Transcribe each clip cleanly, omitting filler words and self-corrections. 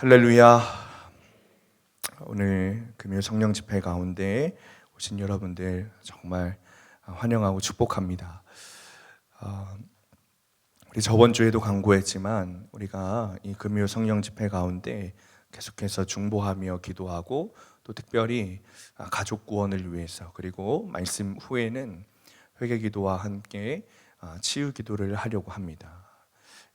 할렐루야. 오늘 금요 성령 집회 가운데 오신 여러분들 정말 환영하고 축복합니다. 우리 저번 주에도 강구했지만 우리가 이 금요 성령 집회 가운데 계속해서 중보하며 기도하고 또 특별히 가족 구원을 위해서, 그리고 말씀 후에는 회개 기도와 함께 치유 기도를 하려고 합니다.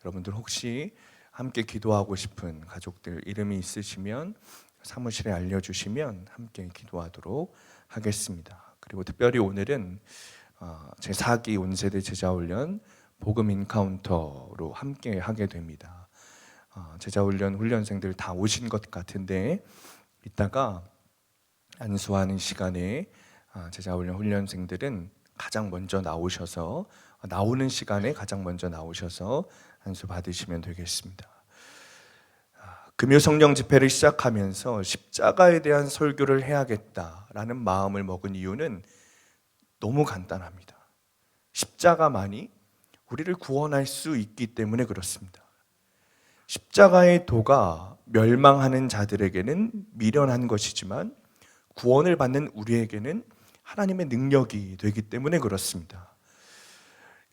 여러분들 혹시 함께 기도하고 싶은 가족들 이름이 있으시면 사무실에 알려주시면 함께 기도하도록 하겠습니다. 그리고 특별히 오늘은 제4기 온세대 제자훈련 복음 인카운터로 함께 하게 됩니다. 제자훈련 훈련생들 다 오신 것 같은데 이따가 안수하는 시간에 제자훈련 훈련생들은 가장 먼저 나오셔서, 나오는 시간에 가장 먼저 나오셔서 안수 받으시면 되겠습니다. 금요 성령 집회를 시작하면서 십자가에 대한 설교를 해야겠다라는 마음을 먹은 이유는 너무 간단합니다. 십자가만이 우리를 구원할 수 있기 때문에 그렇습니다. 십자가의 도가 멸망하는 자들에게는 미련한 것이지만 구원을 받는 우리에게는 하나님의 능력이 되기 때문에 그렇습니다.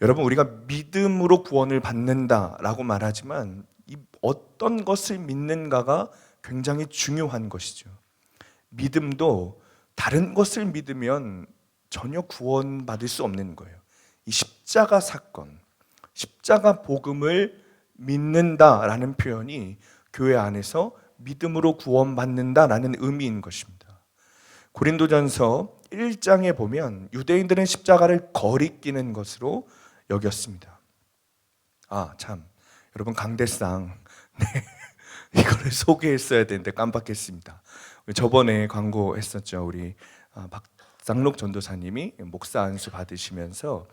여러분, 우리가 믿음으로 구원을 받는다라고 말하지만 이 어떤 것을 믿는가가 굉장히 중요한 것이죠. 믿음도 다른 것을 믿으면 전혀 구원받을 수 없는 거예요. 이 십자가 사건, 십자가 복음을 믿는다라는 표현이 교회 안에서 믿음으로 구원받는다라는 의미인 것입니다. 고린도전서 1장에 보면 유대인들은 십자가를 거리끼는 것으로 여겼습니다. 여러분, 강대상 이거를 소개했어야 되는데 깜빡했습니다. 저번에 광고했었죠. 우리 박상록 전도사님이 목사 안수 받으시면서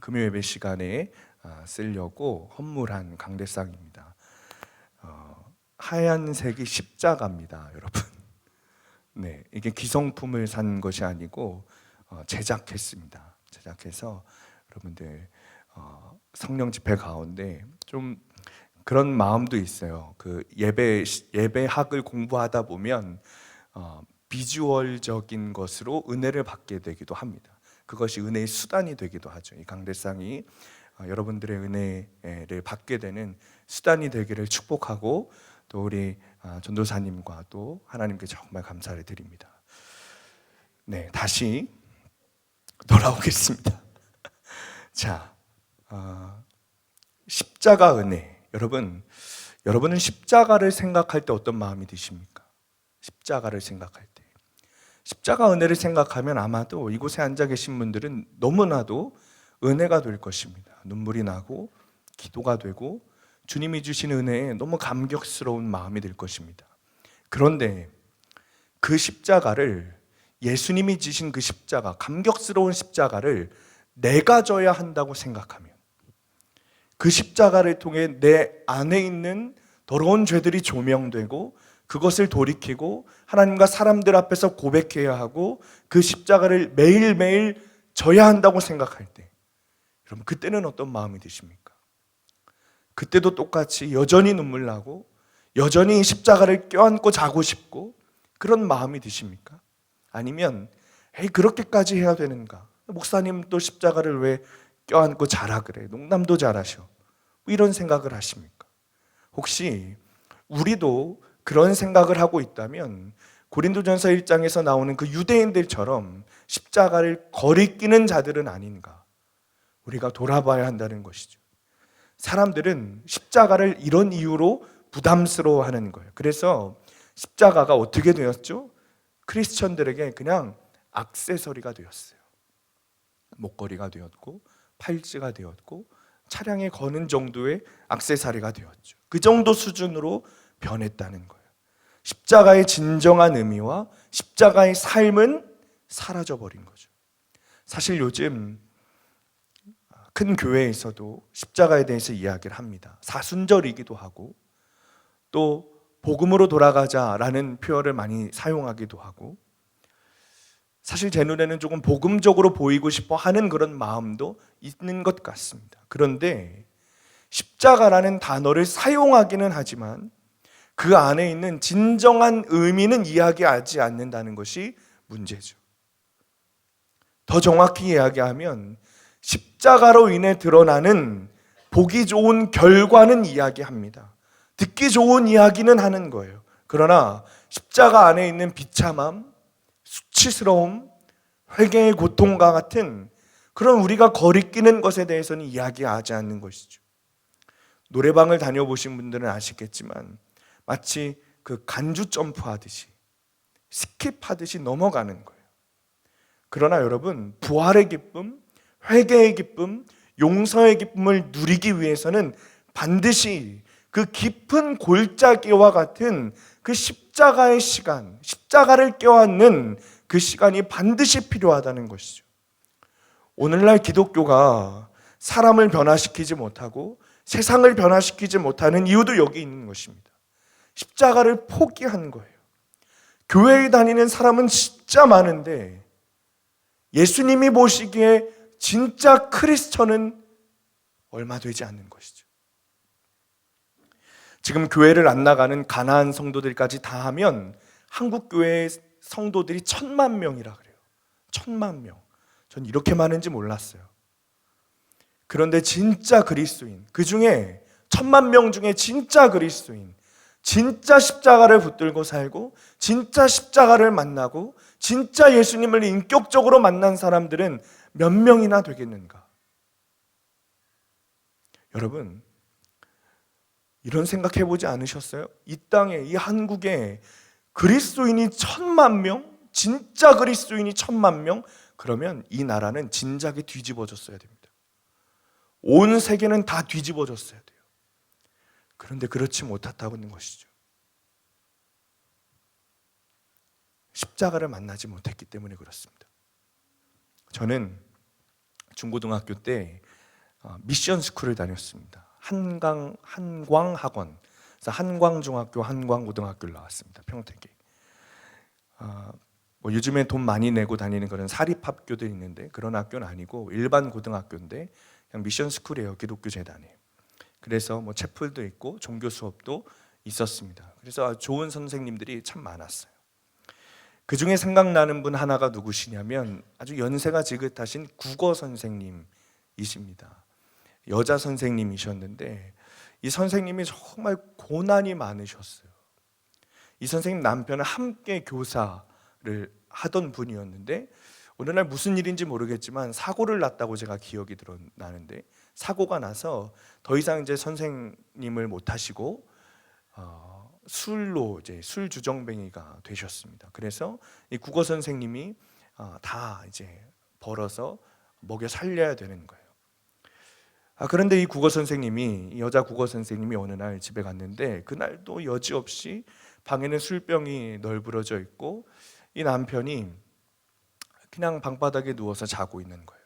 금요예배 시간에 쓰려고 헌물한 강대상입니다. 하얀색이 십자가입니다, 여러분. 네, 이게 기성품을 산 것이 아니고 제작했습니다. 제작해서 여러분들 성령 집회 가운데 좀 그런 마음도 있어요. 그 예배학을 공부하다 보면 비주얼적인 것으로 은혜를 받게 되기도 합니다. 그것이 은혜의 수단이 되기도 하죠. 이 강대상이 여러분들의 은혜를 받게 되는 수단이 되기를 축복하고, 또 우리 전도사님과 또 하나님께 정말 감사를 드립니다. 네, 다시 돌아오겠습니다. 자, 십자가 은혜. 여러분은 십자가를 생각할 때 어떤 마음이 드십니까? 십자가를 생각할 때, 십자가 은혜를 생각하면 아마도 이곳에 앉아 계신 분들은 너무나도 은혜가 될 것입니다. 눈물이 나고 기도가 되고 주님이 주신 은혜에 너무 감격스러운 마음이 들 것입니다. 그런데 그 십자가를, 예수님이 지신 그 십자가, 감격스러운 십자가를 내가 져야 한다고 생각하면, 그 십자가를 통해 내 안에 있는 더러운 죄들이 조명되고 그것을 돌이키고 하나님과 사람들 앞에서 고백해야 하고 그 십자가를 매일매일 져야 한다고 생각할 때, 여러분, 그때는 어떤 마음이 드십니까? 그때도 똑같이 여전히 눈물 나고 여전히 십자가를 껴안고 자고 싶고 그런 마음이 드십니까? 아니면 그렇게까지 해야 되는가? 목사님 또 십자가를 왜 껴안고 자라 그래? 농담도 잘하셔. 이런 생각을 하십니까? 혹시 우리도 그런 생각을 하고 있다면 고린도전서 1장에서 나오는 그 유대인들처럼 십자가를 거리끼는 자들은 아닌가? 우리가 돌아봐야 한다는 것이죠. 사람들은 십자가를 이런 이유로 부담스러워하는 거예요. 그래서 십자가가 어떻게 되었죠? 크리스천들에게 그냥 액세서리가 되었어요. 목걸이가 되었고 팔찌가 되었고 차량에 거는 정도의 액세서리가 되었죠. 그 정도 수준으로 변했다는 거예요. 십자가의 진정한 의미와 십자가의 삶은 사라져버린 거죠. 사실 요즘 큰 교회에서도 십자가에 대해서 이야기를 합니다. 사순절이기도 하고 또 복음으로 돌아가자라는 표현을 많이 사용하기도 하고, 사실 제 눈에는 조금 복음적으로 보이고 싶어 하는 그런 마음도 있는 것 같습니다. 그런데 십자가라는 단어를 사용하기는 하지만 그 안에 있는 진정한 의미는 이야기하지 않는다는 것이 문제죠. 더 정확히 이야기하면 십자가로 인해 드러나는 보기 좋은 결과는 이야기합니다. 듣기 좋은 이야기는 하는 거예요. 그러나 십자가 안에 있는 비참함, 수치스러움, 회개의 고통과 같은 그런 우리가 거리끼는 것에 대해서는 이야기하지 않는 것이죠. 노래방을 다녀보신 분들은 아시겠지만 마치 그 간주 점프하듯이 스킵하듯이 넘어가는 거예요. 그러나 여러분, 부활의 기쁨, 회개의 기쁨, 용서의 기쁨을 누리기 위해서는 반드시 그 깊은 골짜기와 같은 그 십자가의 시간, 십자가를 껴안는 그 시간이 반드시 필요하다는 것이죠. 오늘날 기독교가 사람을 변화시키지 못하고 세상을 변화시키지 못하는 이유도 여기 있는 것입니다. 십자가를 포기한 거예요. 교회에 다니는 사람은 진짜 많은데 예수님이 보시기에 진짜 크리스천은 얼마 되지 않는 것이죠. 지금 교회를 안 나가는 가나안 성도들까지 다 하면 한국 교회의 성도들이 1,000만 명이라 그래요. 1,000만 명. 전 이렇게 많은지 몰랐어요. 그런데 진짜 그리스도인, 그 중에 1,000만 명 중에 진짜 그리스도인, 진짜 십자가를 붙들고 살고 진짜 십자가를 만나고 진짜 예수님을 인격적으로 만난 사람들은 몇 명이나 되겠는가? 여러분, 이런 생각 해보지 않으셨어요? 이 땅에, 이 한국에 그리스도인이 1,000만 명? 진짜 그리스도인이 1,000만 명? 그러면 이 나라는 진작에 뒤집어졌어야 됩니다. 온 세계는 다 뒤집어졌어야 돼요. 그런데 그렇지 못했다는 것이죠. 십자가를 만나지 못했기 때문에 그렇습니다. 저는 중고등학교 때 미션 스쿨을 다녔습니다. 한광학원, 그래서 한광중학교, 한광고등학교를 나왔습니다. 평택에. 요즘에 돈 많이 내고 다니는 그런 사립학교도 있는데 그런 학교는 아니고 일반 고등학교인데 그냥 미션 스쿨이에요. 기독교 재단에. 그래서 채플도 있고 종교 수업도 있었습니다. 그래서 좋은 선생님들이 참 많았어요. 그 중에 생각나는 분 하나가 누구시냐면 아주 연세가 지긋하신 국어 선생님이십니다. 여자 선생님이셨는데 이 선생님이 정말 고난이 많으셨어요. 이 선생님 남편은 함께 교사를 하던 분이었는데 어느 날 무슨 일인지 모르겠지만 사고를 났다고 제가 기억이 나는데 사고가 나서 더 이상 이제 선생님을 못 하시고 술로 이제 술 주정뱅이가 되셨습니다. 그래서 이 국어 선생님이 다 이제 벌어서 먹여 살려야 되는 거예요. 그런데 이 국어 선생님이, 이 여자 국어 선생님이 어느 날 집에 갔는데 그날도 여지없이 방에는 술병이 널브러져 있고 이 남편이 그냥 방바닥에 누워서 자고 있는 거예요.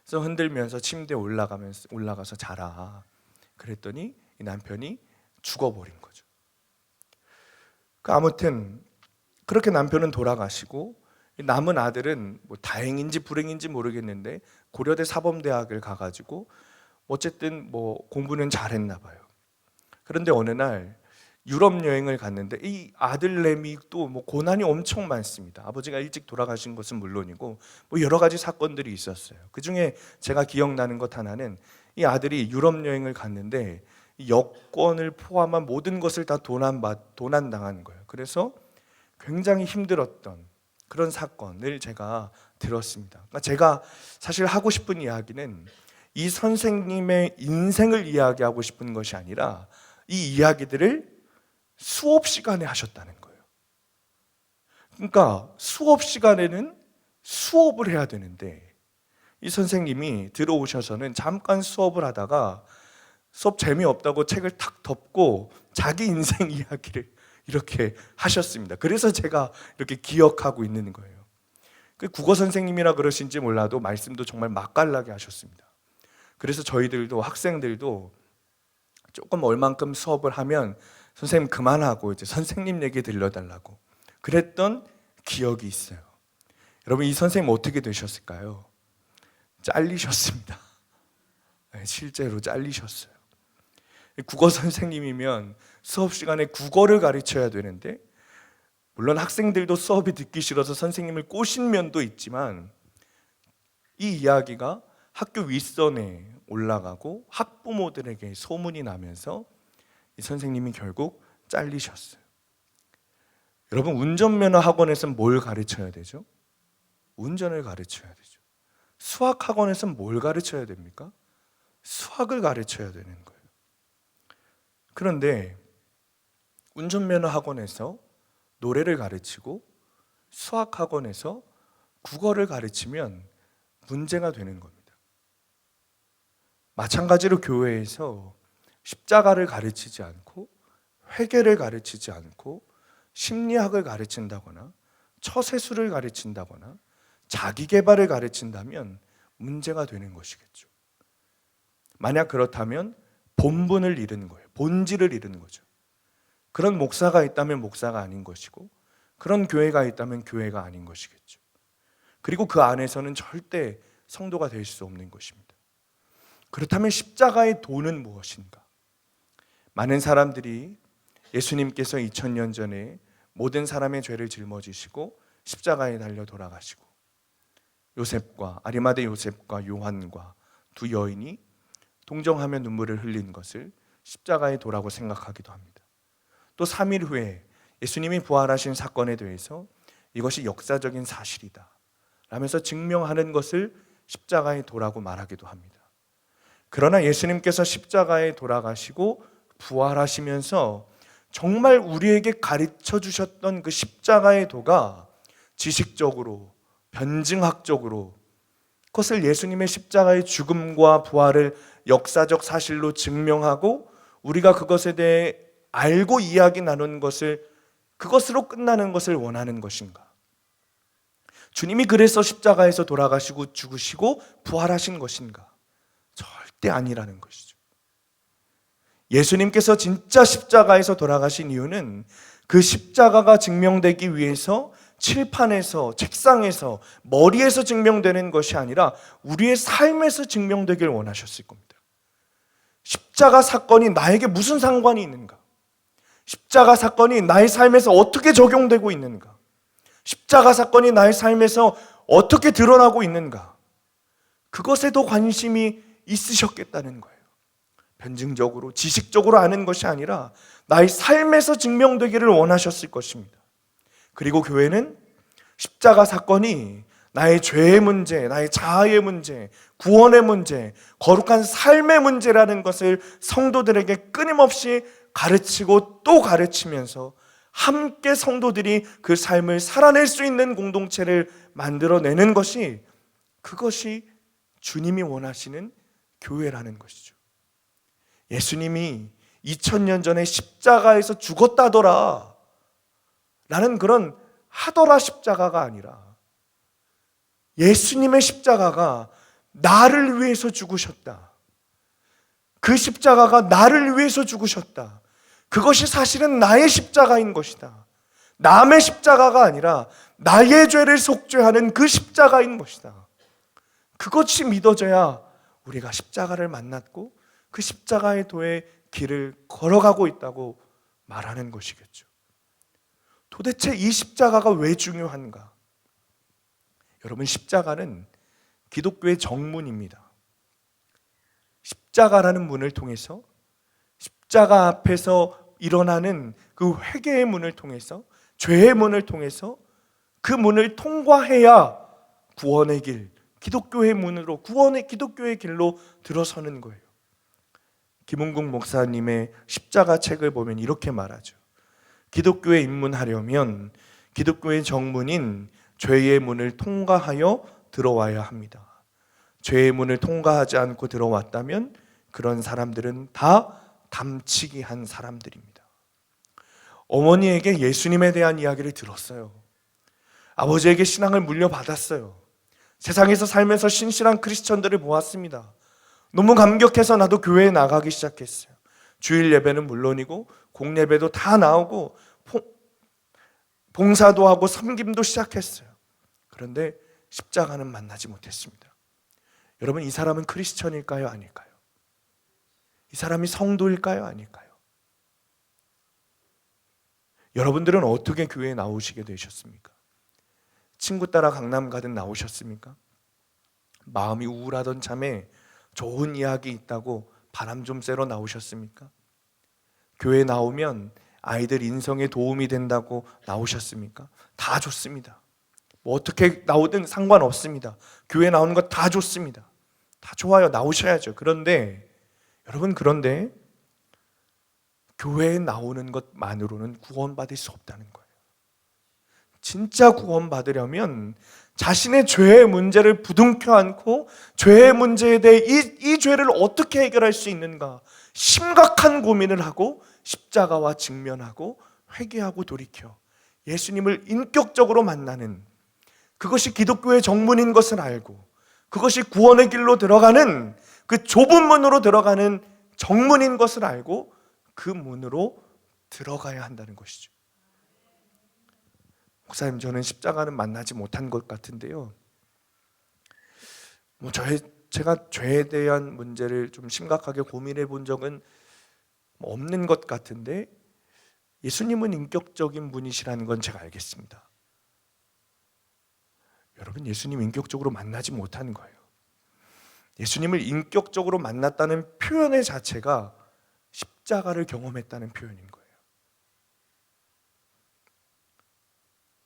그래서 흔들면서 침대에 올라가서 자라. 그랬더니 이 남편이 죽어버린 거죠. 아무튼 그렇게 남편은 돌아가시고 남은 아들은 다행인지 불행인지 모르겠는데 고려대 사범대학을 가가지고 어쨌든 공부는 잘했나 봐요. 그런데 어느 날 유럽 여행을 갔는데 이 아들내미 또 고난이 엄청 많습니다. 아버지가 일찍 돌아가신 것은 물론이고 여러 가지 사건들이 있었어요. 그 중에 제가 기억나는 것 하나는 이 아들이 유럽 여행을 갔는데 여권을 포함한 모든 것을 다 도난당한 거예요. 그래서 굉장히 힘들었던 그런 사건을 제가 들었습니다. 그러니까 제가 사실 하고 싶은 이야기는 이 선생님의 인생을 이야기하고 싶은 것이 아니라 이 이야기들을 수업 시간에 하셨다는 거예요. 그러니까 수업 시간에는 수업을 해야 되는데 이 선생님이 들어오셔서는 잠깐 수업을 하다가 수업 재미없다고 책을 탁 덮고 자기 인생 이야기를 이렇게 하셨습니다. 그래서 제가 이렇게 기억하고 있는 거예요. 그 국어 선생님이라 그러신지 몰라도 말씀도 정말 맛깔나게 하셨습니다. 그래서 저희들도 학생들도 조금 얼만큼 수업을 하면 선생님 그만하고 이제 선생님 얘기 들려달라고 그랬던 기억이 있어요. 여러분, 이 선생님 어떻게 되셨을까요? 잘리셨습니다. 실제로 잘리셨어요. 국어 선생님이면 수업 시간에 국어를 가르쳐야 되는데, 물론 학생들도 수업이 듣기 싫어서 선생님을 꼬신 면도 있지만, 이 이야기가 학교 윗선에 올라가고 학부모들에게 소문이 나면서 이 선생님이 결국 잘리셨어요. 여러분, 운전면허 학원에서는 뭘 가르쳐야 되죠? 운전을 가르쳐야 되죠. 수학 학원에서는 뭘 가르쳐야 됩니까? 수학을 가르쳐야 되는 거예요. 그런데 운전면허 학원에서 노래를 가르치고 수학 학원에서 국어를 가르치면 문제가 되는 겁니다. 마찬가지로 교회에서 십자가를 가르치지 않고 회개를 가르치지 않고 심리학을 가르친다거나 처세술을 가르친다거나 자기계발을 가르친다면 문제가 되는 것이겠죠. 만약 그렇다면 본분을 잃은 거예요. 본질을 잃은 거죠. 그런 목사가 있다면 목사가 아닌 것이고, 그런 교회가 있다면 교회가 아닌 것이겠죠. 그리고 그 안에서는 절대 성도가 될 수 없는 것입니다. 그렇다면 십자가의 도는 무엇인가? 많은 사람들이 예수님께서 2000년 전에 모든 사람의 죄를 짊어지시고 십자가에 달려 돌아가시고 요셉과 아리마대 요셉과 요한과 두 여인이 동정하며 눈물을 흘린 것을 십자가의 도라고 생각하기도 합니다. 또 3일 후에 예수님이 부활하신 사건에 대해서 이것이 역사적인 사실이다 라면서 증명하는 것을 십자가의 도라고 말하기도 합니다. 그러나 예수님께서 십자가에 돌아가시고 부활하시면서 정말 우리에게 가르쳐 주셨던 그 십자가의 도가 지식적으로, 변증학적으로 그것을 예수님의 십자가의 죽음과 부활을 역사적 사실로 증명하고 우리가 그것에 대해 알고 이야기 나눈 것을, 그것으로 끝나는 것을 원하는 것인가? 주님이 그래서 십자가에서 돌아가시고 죽으시고 부활하신 것인가? 절대 아니라는 것이죠. 예수님께서 진짜 십자가에서 돌아가신 이유는 그 십자가가 증명되기 위해서 칠판에서, 책상에서, 머리에서 증명되는 것이 아니라 우리의 삶에서 증명되길 원하셨을 겁니다. 십자가 사건이 나에게 무슨 상관이 있는가? 십자가 사건이 나의 삶에서 어떻게 적용되고 있는가? 십자가 사건이 나의 삶에서 어떻게 드러나고 있는가? 그것에도 관심이 있으셨겠다는 거예요. 변증적으로, 지식적으로 아는 것이 아니라 나의 삶에서 증명되기를 원하셨을 것입니다. 그리고 교회는 십자가 사건이 나의 죄의 문제, 나의 자아의 문제, 구원의 문제, 거룩한 삶의 문제라는 것을 성도들에게 끊임없이 가르치고 또 가르치면서 함께 성도들이 그 삶을 살아낼 수 있는 공동체를 만들어내는 것이, 그것이 주님이 원하시는 교회라는 것이죠. 예수님이 2000년 전에 십자가에서 죽었다더라 라는 그런 하더라 십자가가 아니라 예수님의 십자가가 나를 위해서 죽으셨다. 그 십자가가 나를 위해서 죽으셨다. 그것이 사실은 나의 십자가인 것이다. 남의 십자가가 아니라 나의 죄를 속죄하는 그 십자가인 것이다. 그것이 믿어져야 우리가 십자가를 만났고 그 십자가의 도의 길을 걸어가고 있다고 말하는 것이겠죠. 도대체 이 십자가가 왜 중요한가? 여러분, 십자가는 기독교의 정문입니다. 십자가라는 문을 통해서, 십자가 앞에서 일어나는 그 회개의 문을 통해서, 죄의 문을 통해서 그 문을 통과해야 구원의 길, 기독교의 문으로, 구원의 기독교의 길로 들어서는 거예요. 김은국 목사님의 십자가 책을 보면 이렇게 말하죠. 기독교에 입문하려면 기독교의 정문인 죄의 문을 통과하여 들어와야 합니다. 죄의 문을 통과하지 않고 들어왔다면 그런 사람들은 다 담치기 한 사람들입니다. 어머니에게 예수님에 대한 이야기를 들었어요. 아버지에게 신앙을 물려받았어요. 세상에서 살면서 신실한 크리스천들을 보았습니다. 너무 감격해서 나도 교회에 나가기 시작했어요. 주일 예배는 물론이고 공예배도 다 나오고 봉사도 하고 섬김도 시작했어요. 그런데 십자가는 만나지 못했습니다. 여러분, 이 사람은 크리스천일까요? 아닐까요? 이 사람이 성도일까요? 아닐까요? 여러분들은 어떻게 교회에 나오시게 되셨습니까? 친구 따라 강남 가든 나오셨습니까? 마음이 우울하던 참에 좋은 이야기 있다고 바람 좀 쐬러 나오셨습니까? 교회 나오면 아이들 인성에 도움이 된다고 나오셨습니까? 다 좋습니다. 뭐 어떻게 나오든 상관없습니다. 교회 나오는 거 다 좋습니다. 다 좋아요. 나오셔야죠. 그런데 여러분, 그런데 교회에 나오는 것만으로는 구원받을 수 없다는 거예요. 진짜 구원받으려면 자신의 죄의 문제를 부둥켜 안고 죄의 문제에 대해 이 죄를 어떻게 해결할 수 있는가 심각한 고민을 하고 십자가와 직면하고 회개하고 돌이켜 예수님을 인격적으로 만나는, 그것이 기독교의 정문인 것을 알고 그것이 구원의 길로 들어가는, 그 좁은 문으로 들어가는 정문인 것을 알고 그 문으로 들어가야 한다는 것이죠. 목사님, 저는 십자가는 만나지 못한 것 같은데요, 제가 죄에 대한 문제를 좀 심각하게 고민해 본 적은 없는 것 같은데, 예수님은 인격적인 분이시라는 건 제가 알겠습니다. 여러분, 예수님 인격적으로 만나지 못한 거예요. 예수님을 인격적으로 만났다는 표현의 자체가 십자가를 경험했다는 표현인 거예요.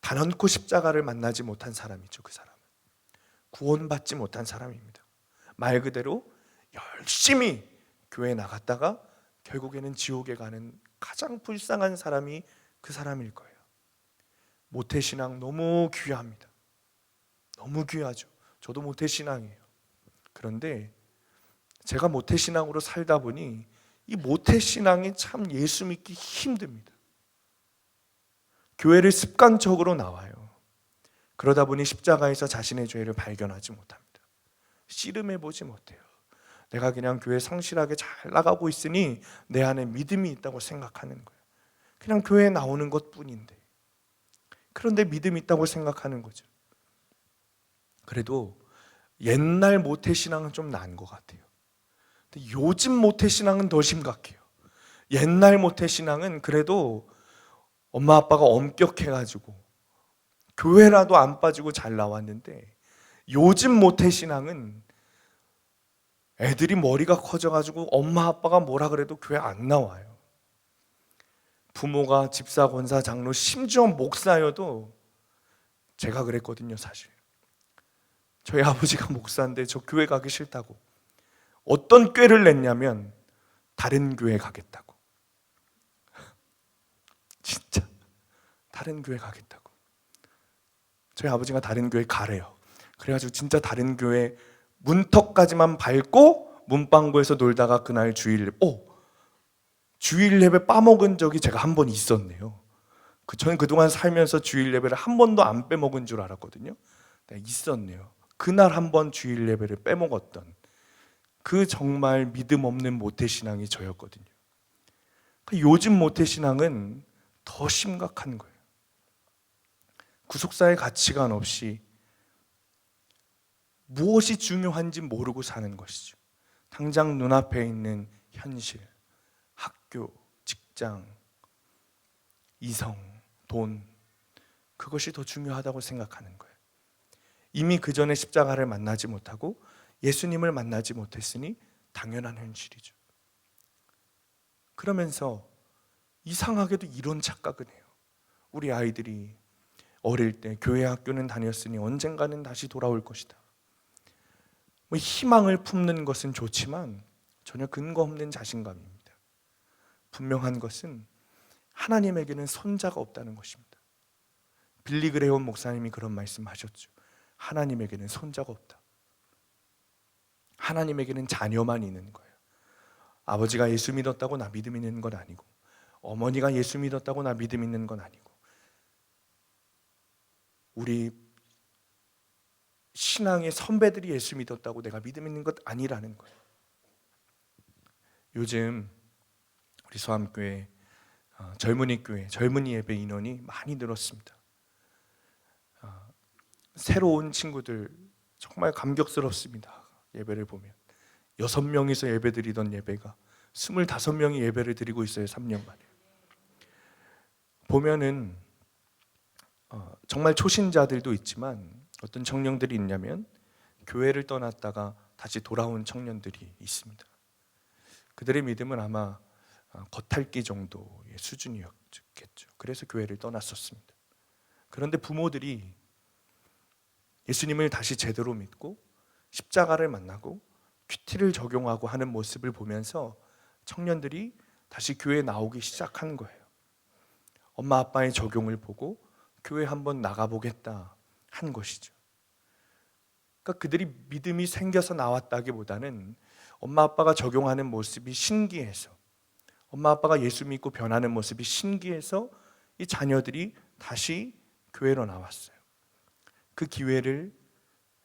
단언코 십자가를 만나지 못한 사람이죠. 그 사람은 구원받지 못한 사람입니다. 말 그대로 열심히 교회에 나갔다가 결국에는 지옥에 가는 가장 불쌍한 사람이 그 사람일 거예요. 모태신앙 너무 귀합니다. 너무 귀하죠. 저도 모태신앙이에요. 그런데 제가 모태신앙으로 살다 보니 이 모태신앙이 참 예수 믿기 힘듭니다. 교회를 습관적으로 나와요. 그러다 보니 십자가에서 자신의 죄를 발견하지 못합니다. 씨름해 보지 못해요. 내가 그냥 교회 성실하게 잘 나가고 있으니 내 안에 믿음이 있다고 생각하는 거예요. 그냥 교회에 나오는 것뿐인데, 그런데 믿음이 있다고 생각하는 거죠. 그래도 옛날 모태신앙은 좀 나은 것 같아요. 근데 요즘 모태신앙은 더 심각해요. 옛날 모태신앙은 그래도 엄마 아빠가 엄격해가지고 교회라도 안 빠지고 잘 나왔는데, 요즘 모태신앙은 애들이 머리가 커져가지고 엄마 아빠가 뭐라 그래도 교회 안 나와요. 부모가 집사, 권사, 장로, 심지어 목사여도, 제가 그랬거든요. 사실 저희 아버지가 목사인데 저 교회 가기 싫다고 어떤 꾀를 냈냐면 다른 교회 가겠다고. 진짜 다른 교회 가겠다고. 저희 아버지가 다른 교회 가래요. 그래가지고 진짜 다른 교회 문턱까지만 밟고 문방구에서 놀다가 그날 주일 예배 빠먹은 적이 제가 한 번 있었네요. 저는 그동안 살면서 주일 예배를 한 번도 안 빼먹은 줄 알았거든요. 네, 있었네요. 그날 한 번 주일 예배를 빼먹었던 그 정말 믿음 없는 모태신앙이 저였거든요. 요즘 모태신앙은 더 심각한 거예요. 구속사의 가치관 없이 무엇이 중요한지 모르고 사는 것이죠. 당장 눈앞에 있는 현실, 학교, 직장, 이성, 돈, 그것이 더 중요하다고 생각하는 거예요. 이미 그 전에 십자가를 만나지 못하고 예수님을 만나지 못했으니 당연한 현실이죠. 그러면서 이상하게도 이런 착각을 해요. 우리 아이들이 어릴 때 교회 학교는 다녔으니 언젠가는 다시 돌아올 것이다. 희망을 품는 것은 좋지만 전혀 근거 없는 자신감입니다. 분명한 것은 하나님에게는 손자가 없다는 것입니다. 빌리 그레이엄 목사님이 그런 말씀하셨죠. 하나님에게는 손자가 없다. 하나님에게는 자녀만 있는 거예요. 아버지가 예수 믿었다고 나 믿음 있는 건 아니고, 어머니가 예수 믿었다고 나 믿음 있는 건 아니고, 우리 신앙의 선배들이 예수 믿었다고 내가 믿음 있는 것 아니라는 거예요. 요즘 우리 소암교회 젊은이 교회, 젊은이 예배 인원이 많이 늘었습니다. 새로운 친구들 정말 감격스럽습니다. 예배를 보면 6명이서 예배 드리던 예배가 25명이 예배를 드리고 있어요. 3년 만에. 보면은 정말 초신자들도 있지만 어떤 청년들이 있냐면 교회를 떠났다가 다시 돌아온 청년들이 있습니다. 그들의 믿음은 아마 겉핥기 정도의 수준이었겠죠. 그래서 교회를 떠났었습니다. 그런데 부모들이 예수님을 다시 제대로 믿고 십자가를 만나고 큐티를 적용하고 하는 모습을 보면서 청년들이 다시 교회에 나오기 시작한 거예요. 엄마 아빠의 적용을 보고 교회 한번 나가보겠다 한 것이죠. 그러니까 그들이 믿음이 생겨서 나왔다기보다는 엄마 아빠가 적용하는 모습이 신기해서, 엄마 아빠가 예수 믿고 변하는 모습이 신기해서 이 자녀들이 다시 교회로 나왔어요. 그 기회를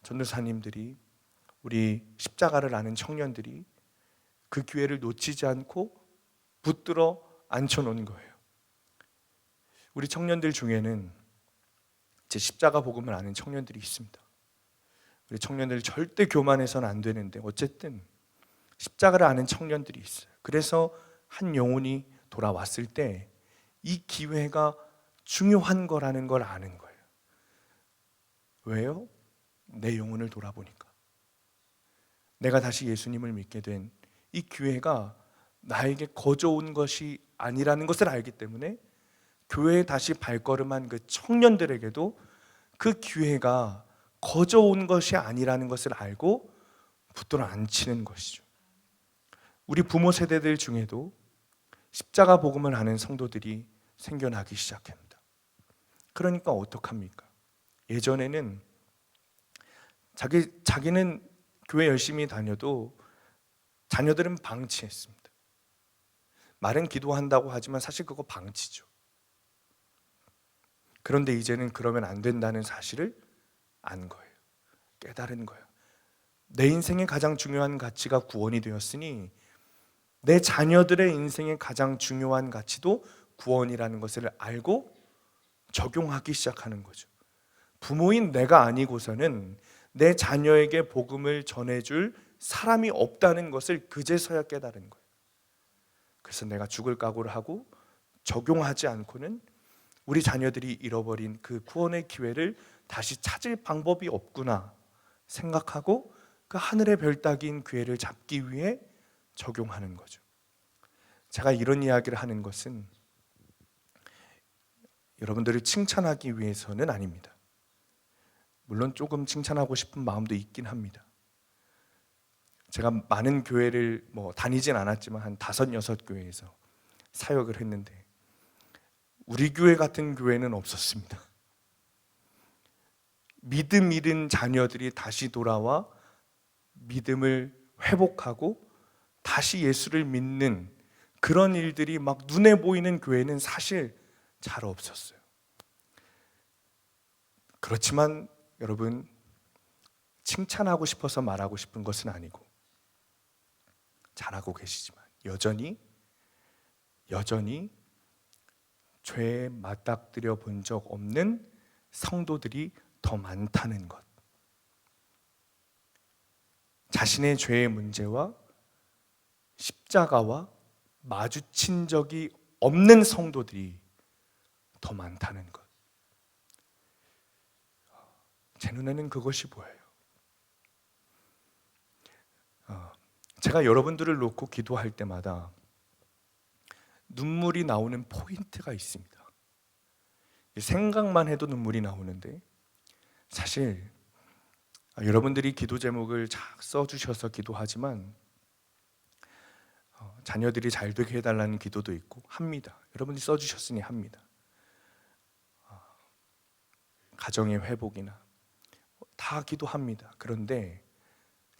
전도사님들이, 우리 십자가를 아는 청년들이 그 기회를 놓치지 않고 붙들어 앉혀놓은 거예요. 우리 청년들 중에는 제 십자가 복음을 아는 청년들이 있습니다. 우리 청년들 절대 교만해서는 안 되는데 어쨌든 십자가를 아는 청년들이 있어요. 그래서 한 영혼이 돌아왔을 때 이 기회가 중요한 거라는 걸 아는 거예요. 왜요? 내 영혼을 돌아보니까. 내가 다시 예수님을 믿게 된 이 기회가 나에게 거저 온 것이 아니라는 것을 알기 때문에 교회에 다시 발걸음한 그 청년들에게도 그 기회가 거저 온 것이 아니라는 것을 알고 붙들어 앉히는 것이죠. 우리 부모 세대들 중에도 십자가 복음을 아는 성도들이 생겨나기 시작합니다. 그러니까 어떡합니까? 예전에는 자기는 교회 열심히 다녀도 자녀들은 방치했습니다. 말은 기도한다고 하지만 사실 그거 방치죠. 그런데 이제는 그러면 안 된다는 사실을 안 거예요. 깨달은 거예요. 내 인생의 가장 중요한 가치가 구원이 되었으니 내 자녀들의 인생의 가장 중요한 가치도 구원이라는 것을 알고 적용하기 시작하는 거죠. 부모인 내가 아니고서는 내 자녀에게 복음을 전해줄 사람이 없다는 것을 그제서야 깨달은 거예요. 그래서 내가 죽을 각오를 하고 적용하지 않고는 우리 자녀들이 잃어버린 그 구원의 기회를 다시 찾을 방법이 없구나 생각하고 그 하늘의 별 따기인 기회를 잡기 위해 적용하는 거죠. 제가 이런 이야기를 하는 것은 여러분들을 칭찬하기 위해서는 아닙니다. 물론 조금 칭찬하고 싶은 마음도 있긴 합니다. 제가 많은 교회를 다니진 않았지만 한 5, 6교회에서 사역을 했는데 우리 교회 같은 교회는 없었습니다. 믿음 잃은 자녀들이 다시 돌아와 믿음을 회복하고 다시 예수를 믿는 그런 일들이 막 눈에 보이는 교회는 사실 잘 없었어요. 그렇지만 여러분, 칭찬하고 싶어서 말하고 싶은 것은 아니고 잘하고 계시지만 여전히 죄에 맞닥뜨려 본 적 없는 성도들이 더 많다는 것. 자신의 죄의 문제와 십자가와 마주친 적이 없는 성도들이 더 많다는 것. 제 눈에는 그것이 보여요. 제가 여러분들을 놓고 기도할 때마다 눈물이 나오는 포인트가 있습니다. 생각만 해도 눈물이 나오는데 사실 여러분들이 기도 제목을 쫙 써주셔서 기도하지만 자녀들이 잘 되게 해달라는 기도도 있고 합니다. 여러분들이 써주셨으니 합니다. 가정의 회복이나 다 기도합니다. 그런데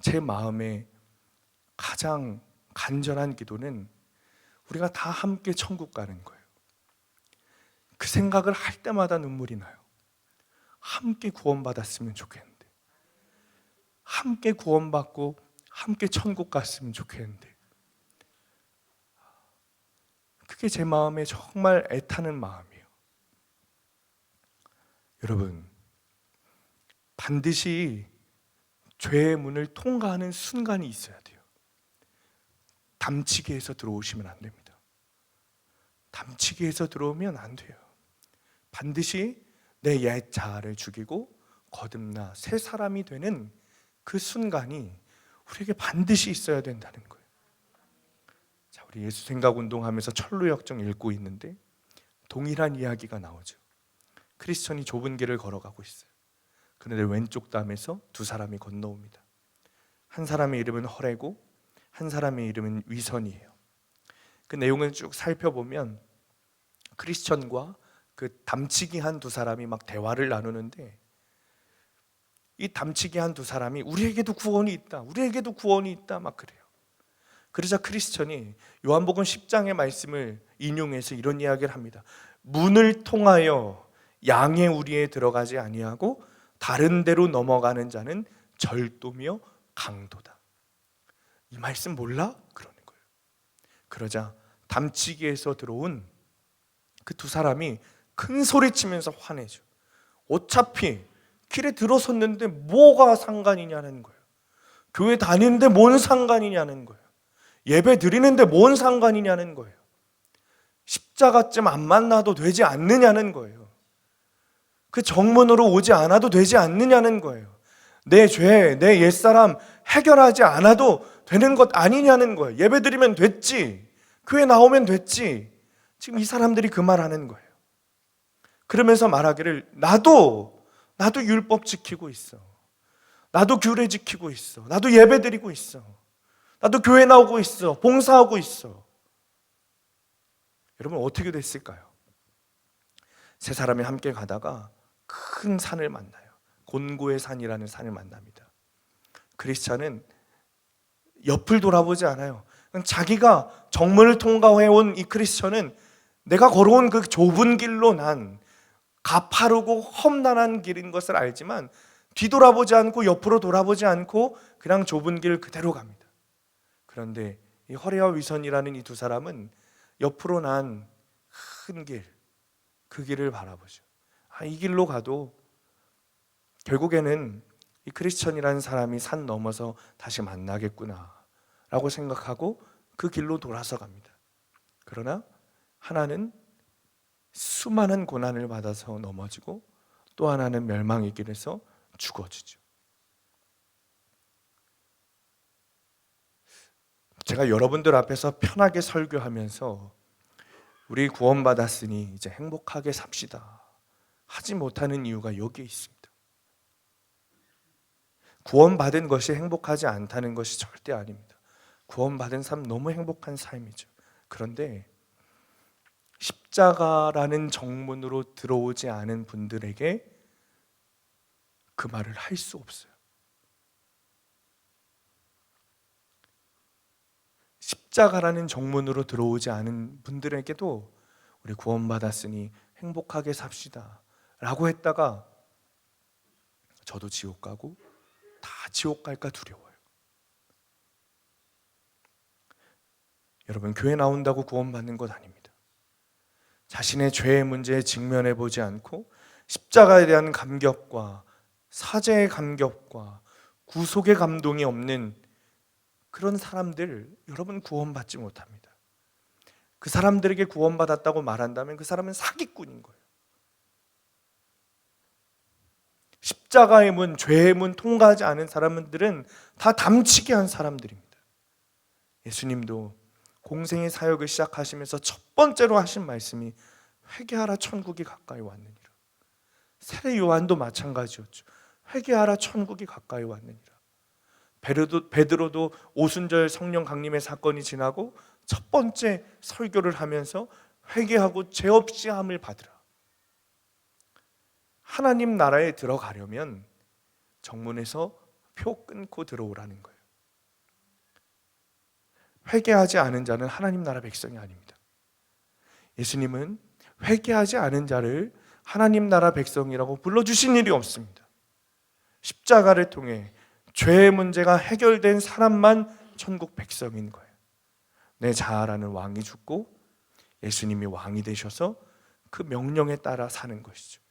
제 마음에 가장 간절한 기도는 우리가 다 함께 천국 가는 거예요. 그 생각을 할 때마다 눈물이 나요. 함께 구원받았으면 좋겠는데, 함께 구원받고 함께 천국 갔으면 좋겠는데, 그게 제 마음에 정말 애타는 마음이에요. 여러분, 반드시 죄의 문을 통과하는 순간이 있어야 돼요. 담치기에서 들어오시면 안 됩니다. 담치기에서 들어오면 안 돼요. 반드시 내 옛 자아를 죽이고 거듭나 새 사람이 되는 그 순간이 우리에게 반드시 있어야 된다는 거예요. 자, 우리 예수 생각 운동하면서 철로역정 읽고 있는데 동일한 이야기가 나오죠. 크리스천이 좁은 길을 걸어가고 있어요. 그런데 왼쪽 담에서 두 사람이 건너옵니다. 한 사람의 이름은 허레고 한 사람의 이름은 위선이에요. 그 내용을 쭉 살펴보면 크리스천과 그 담치기 한 두 사람이 막 대화를 나누는데, 이 담치기 한 두 사람이 우리에게도 구원이 있다, 우리에게도 구원이 있다 막 그래요. 그러자 크리스천이 요한복음 10장의 말씀을 인용해서 이런 이야기를 합니다. 문을 통하여 양의 우리에 들어가지 아니하고 다른 데로 넘어가는 자는 절도며 강도다. 이 말씀 몰라? 그러는 거예요. 그러자 담치기에서 들어온 그 두 사람이 큰 소리 치면서 화내죠. 어차피 길에 들어섰는데 뭐가 상관이냐는 거예요. 교회 다니는데 뭔 상관이냐는 거예요. 예배 드리는데 뭔 상관이냐는 거예요. 십자가쯤 안 만나도 되지 않느냐는 거예요. 그 정문으로 오지 않아도 되지 않느냐는 거예요. 내 죄, 내 옛사람 해결하지 않아도 되는 것 아니냐는 거예요. 예배 드리면 됐지, 교회 나오면 됐지. 지금 이 사람들이 그 말 하는 거예요. 그러면서 말하기를 나도 율법 지키고 있어, 나도 규례 지키고 있어, 나도 예배 드리고 있어, 나도 교회 나오고 있어, 봉사하고 있어. 여러분 어떻게 됐을까요? 세 사람이 함께 가다가 큰 산을 만나요. 곤고의 산이라는 산을 만납니다. 크리스찬은 옆을 돌아보지 않아요. 자기가 정문을 통과해온 이 크리스찬은 내가 걸어온 그 좁은 길로 난 가파르고 험난한 길인 것을 알지만 뒤돌아보지 않고 옆으로 돌아보지 않고 그냥 좁은 길 그대로 갑니다. 그런데 이 허레와 위선이라는 이 두 사람은 옆으로 난 큰 길, 그 길을 바라보죠. 이 길로 가도 결국에는 이 크리스천이라는 사람이 산 넘어서 다시 만나겠구나 라고 생각하고 그 길로 돌아서 갑니다. 그러나 하나는 수많은 고난을 받아서 넘어지고 또 하나는 멸망의 길에서 죽어지죠. 제가 여러분들 앞에서 편하게 설교하면서 우리 구원받았으니 이제 행복하게 삽시다 하지 못하는 이유가 여기에 있습니다. 구원받은 것이 행복하지 않다는 것이 절대 아닙니다. 구원받은 삶 너무 행복한 삶이죠. 그런데 십자가라는 정문으로 들어오지 않은 분들에게 그 말을 할 수 없어요. 십자가라는 정문으로 들어오지 않은 분들에게도 우리 구원받았으니 행복하게 삽시다 라고 했다가 저도 지옥 가고 다 지옥 갈까 두려워요. 여러분, 교회 나온다고 구원받는 것 아닙니다. 자신의 죄의 문제에 직면해 보지 않고 십자가에 대한 감격과 사죄의 감격과 구속의 감동이 없는 그런 사람들, 여러분 구원받지 못합니다. 그 사람들에게 구원받았다고 말한다면 그 사람은 사기꾼인 거예요. 십자가의 문, 죄의 문 통과하지 않은 사람들은 다 담치게 한 사람들입니다. 예수님도 공생의 사역을 시작하시면서 첫 번째로 하신 말씀이 회개하라 천국이 가까이 왔느니라. 세례 요한도 마찬가지였죠. 회개하라 천국이 가까이 왔느니라. 베드로도 오순절 성령 강림의 사건이 지나고 첫 번째 설교를 하면서 회개하고 죄 없이 함을 받으라. 하나님 나라에 들어가려면 정문에서 표 끊고 들어오라는 거예요. 회개하지 않은 자는 하나님 나라 백성이 아닙니다. 예수님은 회개하지 않은 자를 하나님 나라 백성이라고 불러주신 일이 없습니다. 십자가를 통해 죄의 문제가 해결된 사람만 천국 백성인 거예요. 내 자아라는 왕이 죽고 예수님이 왕이 되셔서 그 명령에 따라 사는 것이죠.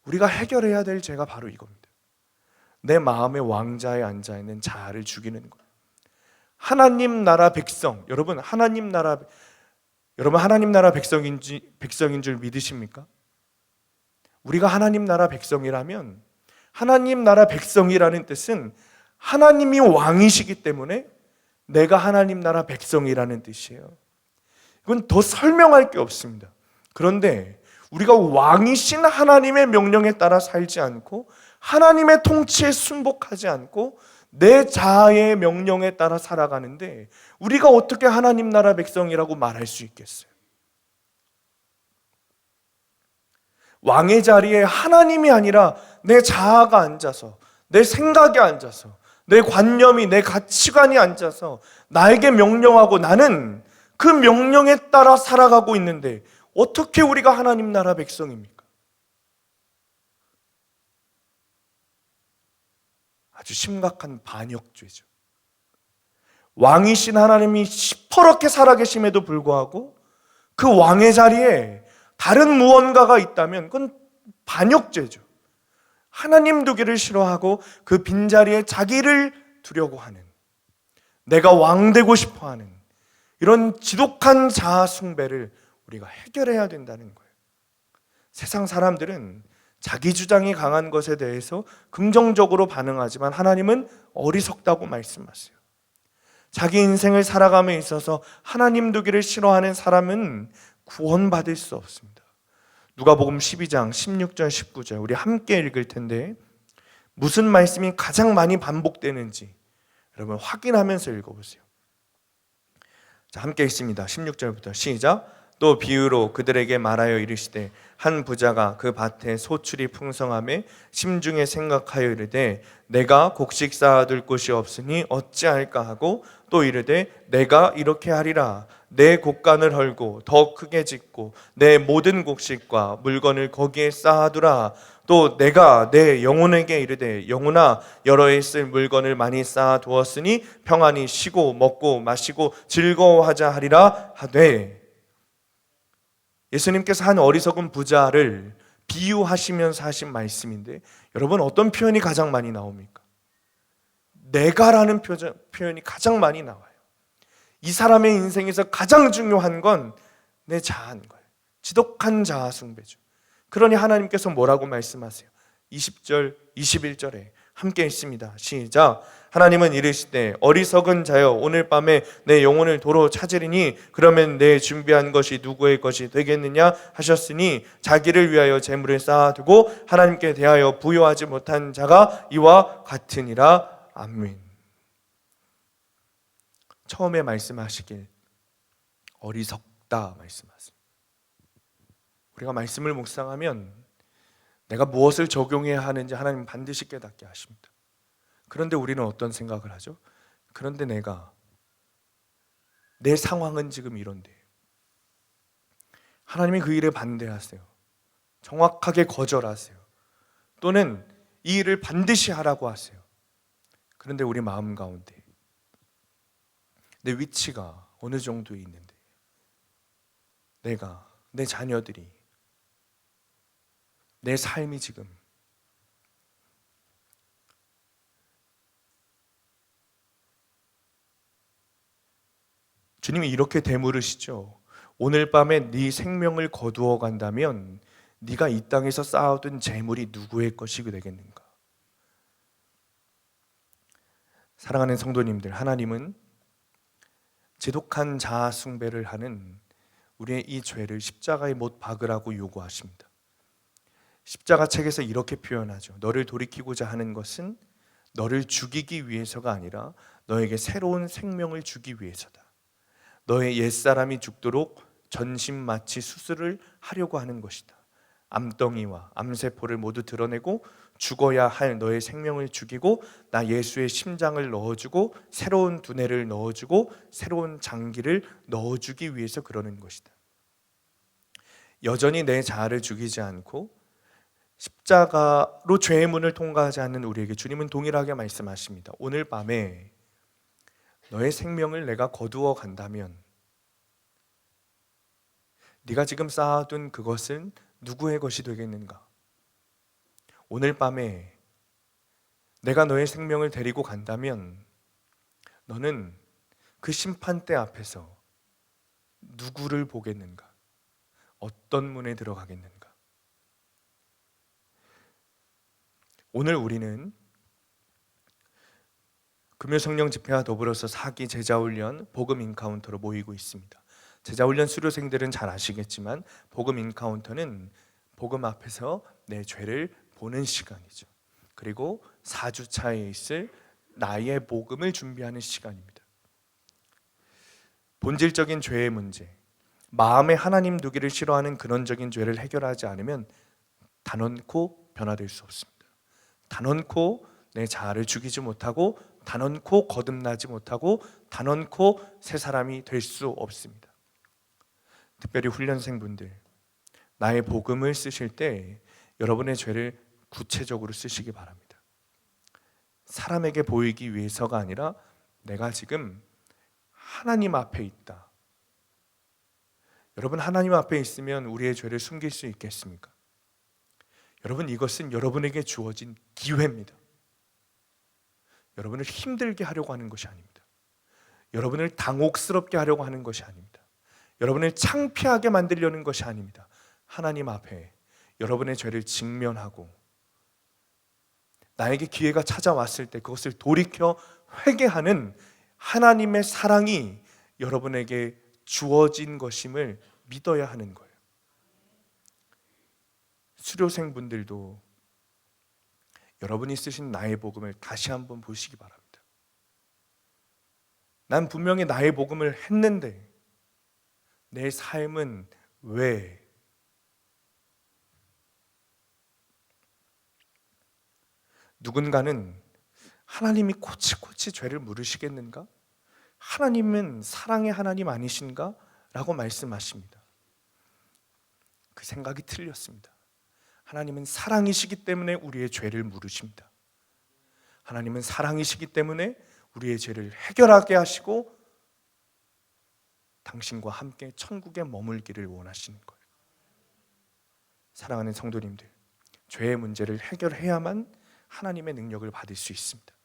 우리가 해결해야 될 죄가 바로 이겁니다. 내 마음의 왕자에 앉아있는 자아를 죽이는 거예요. 하나님 나라 백성, 여러분 하나님 나라 백성인 줄 믿으십니까? 우리가 하나님 나라 백성이라면, 하나님 나라 백성이라는 뜻은 하나님이 왕이시기 때문에 내가 하나님 나라 백성이라는 뜻이에요. 이건 더 설명할 게 없습니다. 그런데 우리가 왕이신 하나님의 명령에 따라 살지 않고, 하나님의 통치에 순복하지 않고 내 자아의 명령에 따라 살아가는데, 우리가 어떻게 하나님 나라 백성이라고 말할 수 있겠어요? 왕의 자리에 하나님이 아니라 내 자아가 앉아서, 내 생각이 앉아서, 내 관념이, 내 가치관이 앉아서 나에게 명령하고 나는 그 명령에 따라 살아가고 있는데, 어떻게 우리가 하나님 나라 백성입니까? 아주 심각한 반역죄죠. 왕이신 하나님이 시퍼렇게 살아계심에도 불구하고 그 왕의 자리에 다른 무언가가 있다면 그건 반역죄죠. 하나님 두기를 싫어하고 그 빈자리에 자기를 두려고 하는, 내가 왕 되고 싶어하는 이런 지독한 자아 숭배를 우리가 해결해야 된다는 거예요. 세상 사람들은 자기 주장이 강한 것에 대해서 긍정적으로 반응하지만 하나님은 어리석다고 말씀하세요. 자기 인생을 살아감에 있어서 하나님 두기를 싫어하는 사람은 구원받을 수 없습니다. 누가복음 12장 16절 19절 우리 함께 읽을 텐데, 무슨 말씀이 가장 많이 반복되는지 여러분 확인하면서 읽어보세요. 자, 함께 읽습니다. 16절부터 시작. 또 비유로 그들에게 말하여 이르시되, 한 부자가 그 밭에 소출이 풍성함에 심중에 생각하여 이르되, 내가 곡식 쌓아둘 곳이 없으니 어찌할까 하고, 또 이르되 내가 이렇게 하리라. 내 곡간을 헐고 더 크게 짓고 내 모든 곡식과 물건을 거기에 쌓아두라. 또 내가 내 영혼에게 이르되, 영혼아, 여러 해 쓸 물건을 많이 쌓아두었으니 평안히 쉬고 먹고 마시고 즐거워하자 하리라 하되. 예수님께서 한 어리석은 부자를 비유하시면서 하신 말씀인데, 여러분 어떤 표현이 가장 많이 나옵니까? 내가라는 표현이 가장 많이 나와요. 이 사람의 인생에서 가장 중요한 건 내 자아인 거예요. 지독한 자아 숭배죠. 그러니 하나님께서 뭐라고 말씀하세요? 20절, 21절에 함께 읽습니다. 시작. 하나님은 이르시되, 어리석은 자여, 오늘 밤에 내 영혼을 도로 찾으리니 그러면 내 준비한 것이 누구의 것이 되겠느냐 하셨으니, 자기를 위하여 재물을 쌓아두고 하나님께 대하여 부여하지 못한 자가 이와 같으니라. 아멘. 처음에 말씀하시길 어리석다 말씀하세요. 우리가 말씀을 묵상하면 내가 무엇을 적용해야 하는지 하나님 반드시 깨닫게 하십니다. 그런데 우리는 어떤 생각을 하죠? 그런데 내 상황은 지금 이런데, 하나님이 그 일에 반대하세요. 정확하게 거절하세요. 또는 이 일을 반드시 하라고 하세요. 그런데 우리 마음 가운데 내 위치가 어느 정도에 있는데, 내가, 내 자녀들이, 내 삶이 지금 주님이 이렇게 되물으시죠. 오늘 밤에 네 생명을 거두어 간다면 네가 이 땅에서 쌓아둔 재물이 누구의 것이 되겠는가? 사랑하는 성도님들, 하나님은 지독한 자아 숭배를 하는 우리의 이 죄를 십자가에 못 박으라고 요구하십니다. 십자가 책에서 이렇게 표현하죠. 너를 돌이키고자 하는 것은 너를 죽이기 위해서가 아니라 너에게 새로운 생명을 주기 위해서다. 너의 옛사람이 죽도록 전신마취 수술을 하려고 하는 것이다. 암덩이와 암세포를 모두 드러내고 죽어야 할 너의 생명을 죽이고 나 예수의 심장을 넣어주고 새로운 두뇌를 넣어주고 새로운 장기를 넣어주기 위해서 그러는 것이다. 여전히 내 자아를 죽이지 않고 십자가로 죄의 문을 통과하지 않는 우리에게 주님은 동일하게 말씀하십니다. 오늘 밤에 너의 생명을 내가 거두어 간다면 네가 지금 쌓아둔 그것은 누구의 것이 되겠는가? 오늘 밤에 내가 너의 생명을 데리고 간다면 너는 그 심판대 앞에서 누구를 보겠는가? 어떤 문에 들어가겠는가? 오늘 우리는 금요성령 집회와 더불어서 사기 제자훈련 복음 인카운터로 모이고 있습니다. 제자훈련 수료생들은 잘 아시겠지만 복음 인카운터는 복음 앞에서 내 죄를 보는 시간이죠. 그리고 4주차에 있을 나의 복음을 준비하는 시간입니다. 본질적인 죄의 문제, 마음에 하나님 두기를 싫어하는 근원적인 죄를 해결하지 않으면 단언코 변화될 수 없습니다. 단언코 내 자아를 죽이지 못하고, 단언코 거듭나지 못하고, 단언코 새 사람이 될 수 없습니다. 특별히 훈련생분들, 나의 복음을 쓰실 때 여러분의 죄를 구체적으로 쓰시기 바랍니다. 사람에게 보이기 위해서가 아니라 내가 지금 하나님 앞에 있다. 여러분, 하나님 앞에 있으면 우리의 죄를 숨길 수 있겠습니까? 여러분, 이것은 여러분에게 주어진 기회입니다. 여러분을 힘들게 하려고 하는 것이 아닙니다. 여러분을 당혹스럽게 하려고 하는 것이 아닙니다. 여러분을 창피하게 만들려는 것이 아닙니다. 하나님 앞에 여러분의 죄를 직면하고 나에게 기회가 찾아왔을 때 그것을 돌이켜 회개하는 하나님의 사랑이 여러분에게 주어진 것임을 믿어야 하는 거예요. 수료생분들도 여러분이 쓰신 나의 복음을 다시 한번 보시기 바랍니다. 난 분명히 나의 복음을 했는데 내 삶은 왜 누군가는 하나님이 코치코치 죄를 물으시겠는가? 하나님은 사랑의 하나님 아니신가? 라고 말씀하십니다. 그 생각이 틀렸습니다. 하나님은 사랑이시기 때문에 우리의 죄를 물으십니다. 하나님은 사랑이시기 때문에 우리의 죄를 해결하게 하시고 당신과 함께 천국에 머물기를 원하시는 거예요. 사랑하는 성도님들, 죄의 문제를 해결해야만 하나님의 능력을 받을 수 있습니다.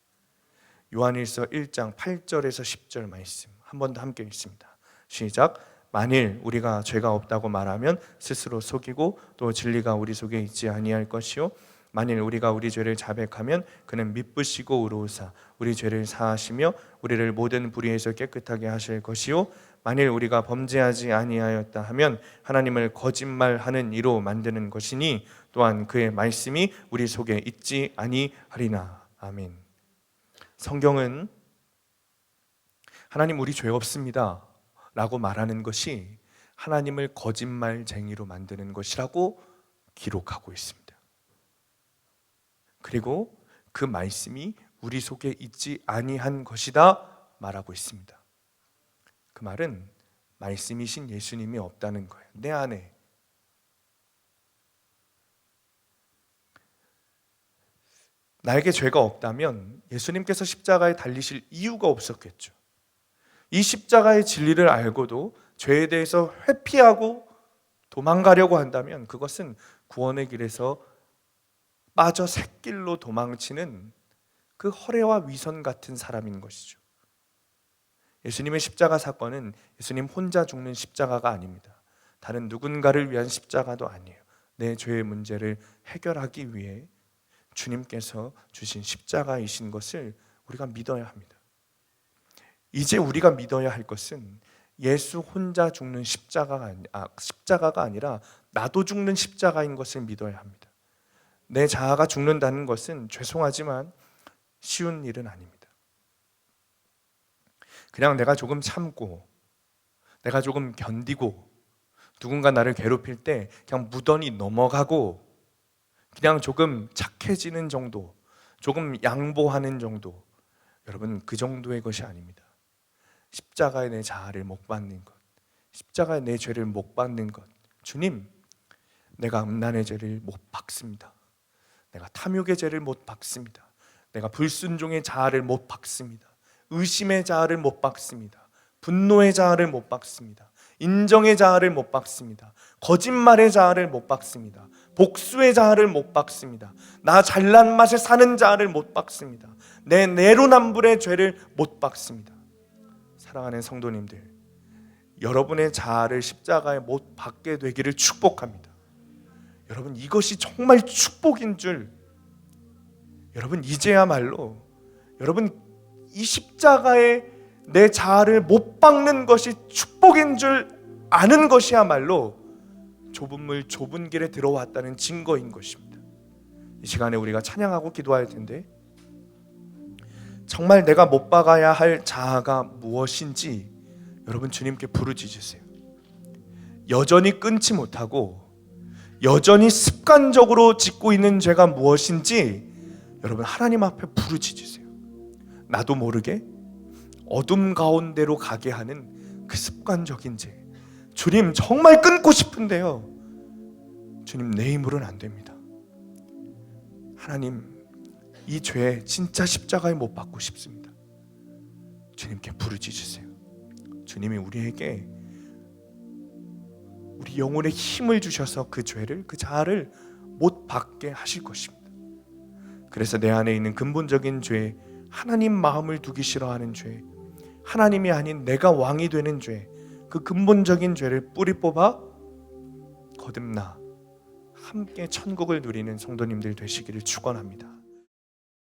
요한일서 1장 8절에서 10절 말씀 한 번 더 함께 읽습니다. 시작. 만일 우리가 죄가 없다고 말하면 스스로 속이고 또 진리가 우리 속에 있지 아니할 것이요 만일 우리가 우리 죄를 자백하면 그는 미쁘시고 의로우사 우리 죄를 사하시며 우리를 모든 불의에서 깨끗하게 하실 것이요 만일 우리가 범죄하지 아니하였다 하면 하나님을 거짓말하는 이로 만드는 것이니 또한 그의 말씀이 우리 속에 있지 아니하리나. 아멘. 성경은 하나님 우리 죄 없습니다 라고 말하는 것이 하나님을 거짓말쟁이로 만드는 것이라고 기록하고 있습니다. 그리고 그 말씀이 우리 속에 있지 아니한 것이다 말하고 있습니다. 그 말은 말씀이신 예수님이 없다는 거예요. 내 안에. 나에게 죄가 없다면 예수님께서 십자가에 달리실 이유가 없었겠죠. 이 십자가의 진리를 알고도 죄에 대해서 회피하고 도망가려고 한다면 그것은 구원의 길에서 빠져 샛길로 도망치는 그 허례와 위선 같은 사람인 것이죠. 예수님의 십자가 사건은 예수님 혼자 죽는 십자가가 아닙니다. 다른 누군가를 위한 십자가도 아니에요. 내 죄의 문제를 해결하기 위해 주님께서 주신 십자가이신 것을 우리가 믿어야 합니다. 이제 우리가 믿어야 할 것은 예수 혼자 죽는 십자가가 아니라 나도 죽는 십자가인 것을 믿어야 합니다. 내 자아가 죽는다는 것은 죄송하지만 쉬운 일은 아닙니다. 그냥 내가 조금 참고 내가 조금 견디고 누군가 나를 괴롭힐 때 그냥 무던히 넘어가고 그냥 조금 착해지는 정도, 조금 양보하는 정도, 여러분 그 정도의 것이 아닙니다. 십자가에 내 자아를 못 박는 것, 십자가에 내 죄를 못 박는 것. 주님, 내가 음란의 죄를 못 박습니다. 내가 탐욕의 죄를 못 박습니다. 내가 불순종의 자아를 못 박습니다. 의심의 자아를 못 박습니다. 분노의 자아를 못 박습니다. 인정의 자아를 못 박습니다. 거짓말의 자아를 못 박습니다. 복수의 자아를 못 박습니다. 나 잘난 맛에 사는 자아를 못 박습니다. 내 내로남불의 죄를 못 박습니다. 사랑하는 성도님들, 여러분의 자아를 십자가에 못 박게 되기를 축복합니다. 여러분, 이것이 정말 축복인 줄, 여러분 이제야말로 여러분 이 십자가에 내 자아를 못 박는 것이 축복인 줄 아는 것이야말로 좁은 물 좁은 길에 들어왔다는 증거인 것입니다. 이 시간에 우리가 찬양하고 기도할 텐데, 정말 내가 못 박아야 할 자아가 무엇인지 여러분 주님께 부르짖으세요. 여전히 끊지 못하고 여전히 습관적으로 짓고 있는 죄가 무엇인지 여러분 하나님 앞에 부르짖으세요. 나도 모르게 어둠 가운데로 가게 하는 그 습관적인 죄, 주님 정말 끊고 싶은데요, 주님 내 힘으로는 안 됩니다. 하나님, 이 죄 진짜 십자가에 못 박고 싶습니다. 주님께 부르짖으세요. 주님이 우리에게 우리 영혼에 힘을 주셔서 그 죄를, 그 자아를 못 박게 하실 것입니다. 그래서 내 안에 있는 근본적인 죄, 하나님 마음을 두기 싫어하는 죄, 하나님이 아닌 내가 왕이 되는 죄, 그 근본적인 죄를 뿌리 뽑아 거듭나 함께 천국을 누리는 성도님들 되시기를 축원합니다.